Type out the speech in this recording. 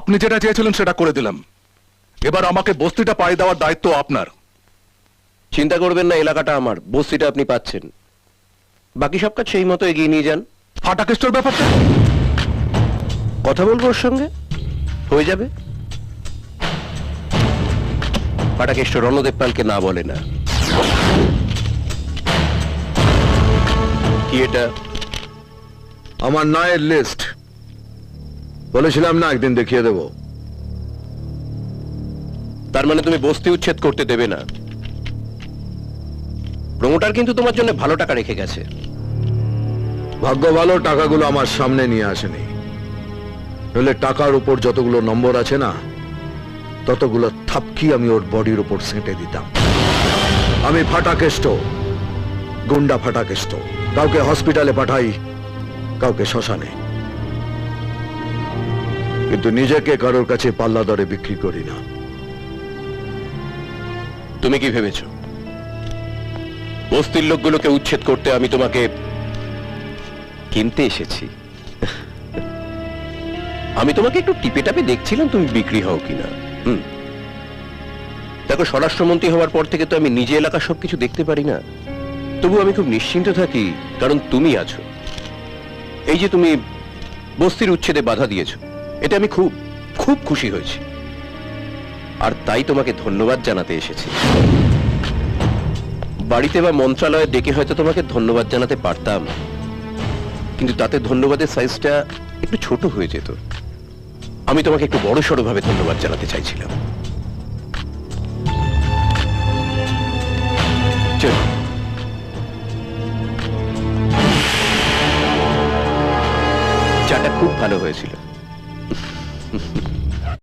আপনি যেটা চেয়েছিলেন সেটা করে দিলাম, এবার আমাকে বস্তিটা পাড়ি দেওয়ার দায়িত্ব আপনার। চিন্তা করবেন না, এলাকাটা আমার, বস্তিটা আপনি পাচ্ছেন। বাকি সব কাজ সেই মতো এগিয়ে নিয়ে যান। ফাটাকেস্টের ব্যাপারটা কথা বলবো ওর সঙ্গে, হয়ে যাবে। ফাটাকেষ্ট রণদেব পালকে না বলে না। কি এটা? আমার নায়ের লিস্ট। বলেছিলাম না একদিন দেখিয়ে দেব। তার মানে তুমি বস্তি উচ্ছেদ করতে দেবে না? প্রমোটার কিন্তু তোমার জন্য ভালো টাকা রেখে গেছে। ভাগ্য ভালো টাকাগুলো আমার সামনে নিয়ে আসেনি, নইলে টাকার উপর যতগুলো নম্বর আছে না, ততগুলো থাপকি আমি ওর বডির উপর সেঁটে দিতাম। আমি ফাটাকেষ্ট, গুন্ডা ফাটাকেষ্ট। কাউকে হসপিটালে পাঠাই, কাউকে শ্মশানে, কিন্তু নিজেকে কারোর কাছে পাল্লা দরে বিক্রি করি না। তুমি কি ভেবেছ বস্তির লোকগুলোকে উচ্ছেদ করতে আমি তোমাকে কিনতে এসেছি? আমি তোমাকে একটু টিপে টাপে দেখছিলাম তুমি বিক্রি হও কিনা। দেখো, স্বরাষ্ট্রমন্ত্রী হওয়ার পর থেকে তো আমি নিজে এলাকার সবকিছু দেখতে পারি না, তবু আমি খুব নিশ্চিন্ত থাকি, কারণ তুমি আছো। এই যে তুমি বস্তির উচ্ছেদে বাধা দিয়েছ, এতে আমি খুব খুব খুশি হয়েছি, আর তাই তোমাকে ধন্যবাদ জানাতে এসেছি। বাড়িতে বা মন্ত্রণালয়ে ডেকে হয়তো তোমাকে ধন্যবাদ জানাতে পারতাম, কিন্তু তাতে ধন্যবাদের সাইজটা একটু ছোট হয়ে যেত। আমি তোমাকে একটু বড়সড় ভাবে ধন্যবাদ জানাতে চাইছিলাম। চলো। চাটা খুব ভালো হয়েছিল।